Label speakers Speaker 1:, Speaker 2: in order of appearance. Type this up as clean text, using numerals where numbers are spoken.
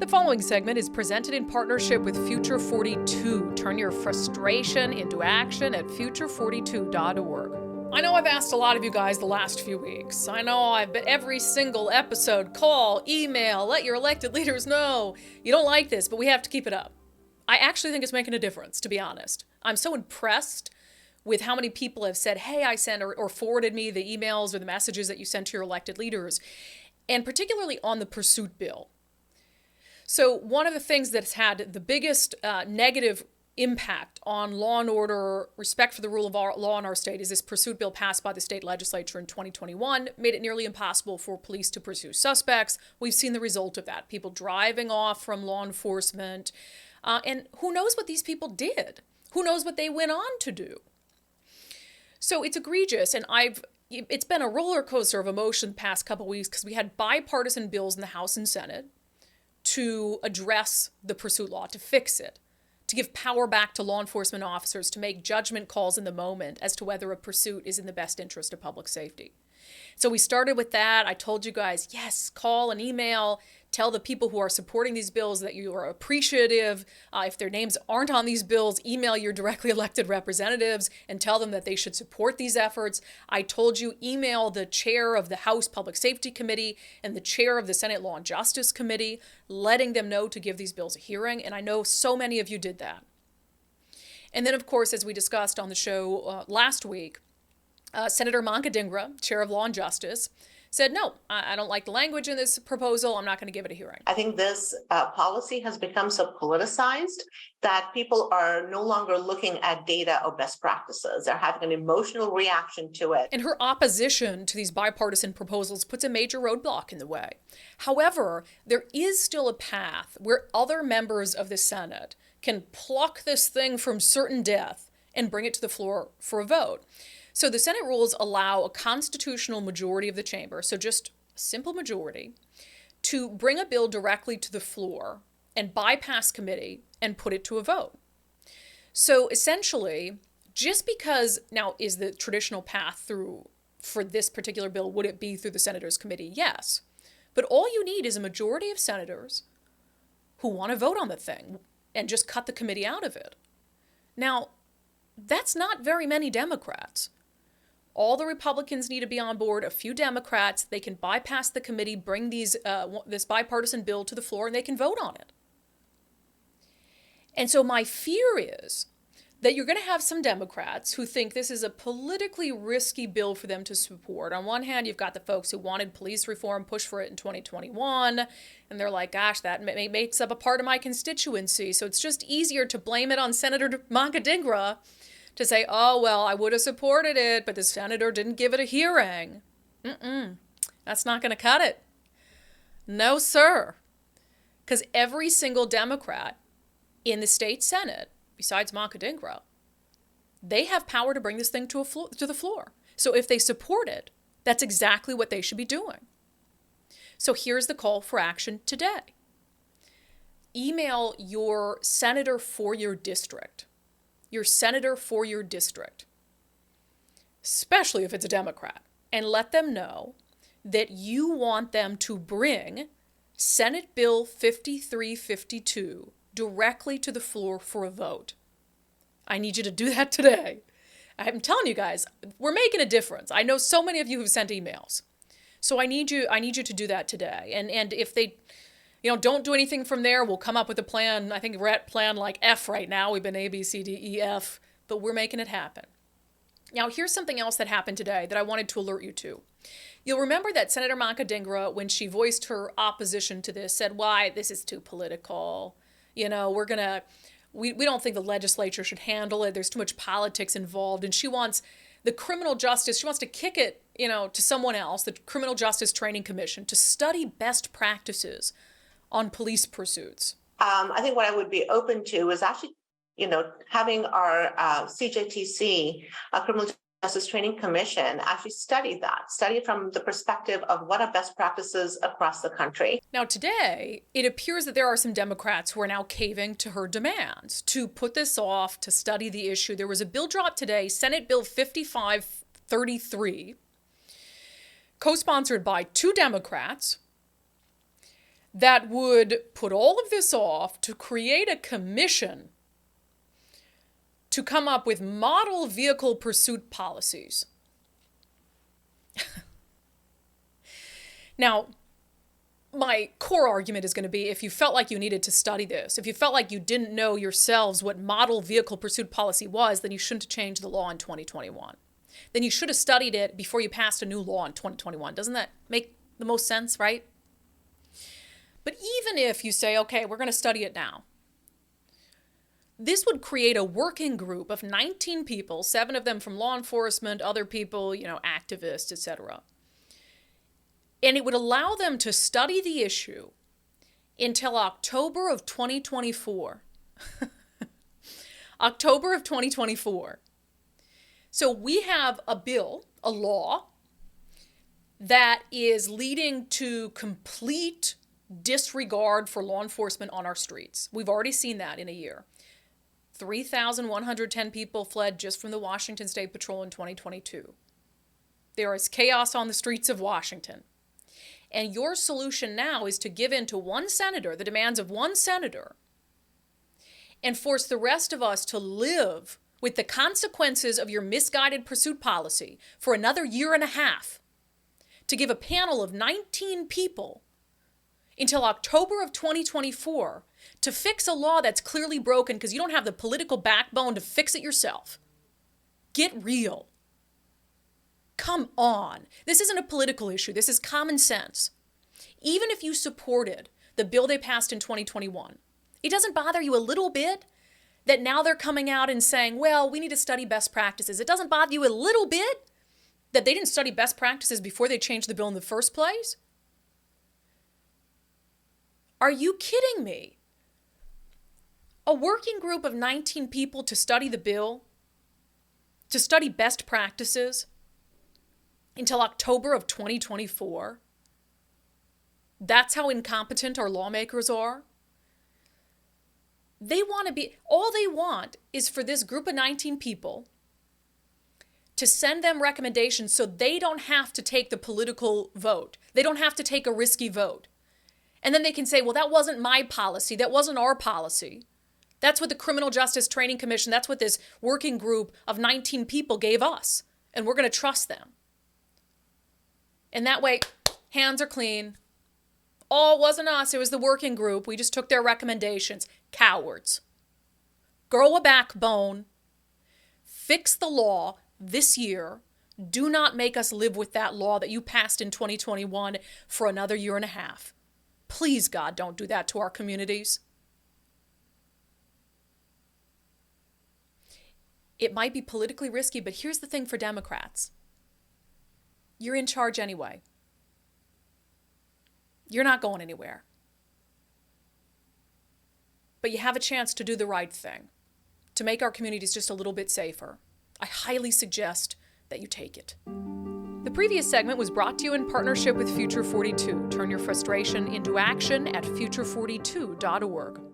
Speaker 1: The following segment is presented in partnership with Future 42. Turn your frustration into action at future42.org. I know I've asked a lot of you guys the last few weeks. I know I've been every single episode, call, email, let your elected leaders know you don't like this, but we have to keep it up. I actually think it's making a difference, to be honest. I'm so impressed with how many people have said, hey, I sent or forwarded me the emails or the messages that you sent to your elected leaders, and particularly on the pursuit bill. So one of the things that's had the biggest negative impact on law and order, respect for the rule of law in our state is this pursuit bill passed by the state legislature in 2021, made it nearly impossible for police to pursue suspects. We've seen the result of that. People driving off from law enforcement. And who knows what these people did? Who knows what they went on to do? So it's egregious, and it's been a roller coaster of emotion the past couple of weeks because we had bipartisan bills in the House and Senate to address the pursuit law, to fix it, to give power back to law enforcement officers to make judgment calls in the moment as to whether a pursuit is in the best interest of public safety. So we started with that. I told you guys, yes, call and email. Tell the people who are supporting these bills that you are appreciative. If their names aren't on these bills, email your directly elected representatives and tell them that they should support these efforts. I told you, email the chair of the House Public Safety Committee and the chair of the Senate Law and Justice Committee, letting them know to give these bills a hearing. And I know so many of you did that. And then, of course, as we discussed on the show last week, Senator Manka Dhingra, chair of Law and Justice, said, no, I don't like the language in this proposal. I'm not going to give it a hearing.
Speaker 2: I think this policy has become so politicized that people are no longer looking at data or best practices. They're having an emotional reaction to it.
Speaker 1: And her opposition to these bipartisan proposals puts a major roadblock in the way. However, there is still a path where other members of the Senate can pluck this thing from certain death and bring it to the floor for a vote. So the Senate rules allow a constitutional majority of the chamber, so just a simple majority, to bring a bill directly to the floor and bypass committee and put it to a vote. So essentially, just because now is the traditional path through for this particular bill, would it be through the Senators Committee? Yes. But all you need is a majority of senators who want to vote on the thing and just cut the committee out of it. Now, that's not very many Democrats. All the Republicans need to be on board, a few Democrats. They can bypass the committee, bring this bipartisan bill to the floor, and they can vote on it. And so my fear is that you're going to have some Democrats who think this is a politically risky bill for them to support. On one hand, you've got the folks who wanted police reform, pushed for it in 2021, and they're like, gosh, that makes up a part of my constituency, so it's just easier to blame it on Senator Manka Dhingra to say, oh, well, I would have supported it, but the senator didn't give it a hearing. That's not going to cut it. No, sir. Because every single Democrat in the state Senate, besides Manka Dhingra, they have power to bring this thing to the floor. So if they support it, that's exactly what they should be doing. So here's the call for action today. Email your senator for your district. Your senator for your district, especially if it's a Democrat, and let them know that you want them to bring Senate Bill 5352 directly to the floor for a vote. I need you to do that today. I'm telling you guys, we're making a difference. I know so many of you have sent emails. So I need you to do that today. And if they don't do anything from there, we'll come up with a plan. I think we're at plan like F right now. We've been A, B, C, D, E, F, but we're making it happen. Now, here's something else that happened today that I wanted to alert you to. You'll remember that Senator Manka Dhingra, when she voiced her opposition to this, said, why, this is too political. We don't think the legislature should handle it. There's too much politics involved. And she wants the criminal justice, she wants to kick it, to someone else, the Criminal Justice Training Commission, to study best practices on police pursuits.
Speaker 2: I think what I would be open to is actually, having our CJTC, Criminal Justice Training Commission, actually study it from the perspective of what are best practices across the country.
Speaker 1: Now today, it appears that there are some Democrats who are now caving to her demands to put this off, to study the issue. There was a bill drop today, Senate Bill 5533, co-sponsored by two Democrats, that would put all of this off to create a commission to come up with model vehicle pursuit policies. Now, my core argument is going to be, if you felt like you needed to study this, if you felt like you didn't know yourselves what model vehicle pursuit policy was, then you shouldn't have changed the law in 2021. Then you should have studied it before you passed a new law in 2021. Doesn't that make the most sense, right? But even if you say, okay, we're going to study it now, this would create a working group of 19 people, 7 of them from law enforcement, other people, activists, etc. And it would allow them to study the issue until October of 2024. October of 2024. So we have a bill, a law, that is leading to complete disregard for law enforcement on our streets. We've already seen that in a year. 3,110 people fled just from the Washington State Patrol in 2022. There is chaos on the streets of Washington. And your solution now is to give in to one senator, the demands of one senator, and force the rest of us to live with the consequences of your misguided pursuit policy for another year and a half, to give a panel of 19 people until October of 2024 to fix a law that's clearly broken because you don't have the political backbone to fix it yourself. Get real. Come on. This isn't a political issue. This is common sense. Even if you supported the bill they passed in 2021, it doesn't bother you a little bit that now they're coming out and saying, well, we need to study best practices. It doesn't bother you a little bit that they didn't study best practices before they changed the bill in the first place? Are you kidding me? A working group of 19 people to study the bill, to study best practices until October of 2024? That's how incompetent our lawmakers are? All they want is for this group of 19 people to send them recommendations so they don't have to take the political vote. They don't have to take a risky vote. And then they can say, well, that wasn't my policy. That wasn't our policy. That's what the Criminal Justice Training Commission, that's what this working group of 19 people gave us. And we're going to trust them. And that way, hands are clean. Oh, it wasn't us. It was the working group. We just took their recommendations. Cowards. Grow a backbone. Fix the law this year. Do not make us live with that law that you passed in 2021 for another year and a half. Please, God, don't do that to our communities. It might be politically risky, but here's the thing for Democrats. You're in charge anyway. You're not going anywhere. But you have a chance to do the right thing, to make our communities just a little bit safer. I highly suggest that you take it. The previous segment was brought to you in partnership with Future 42. Turn your frustration into action at future42.org.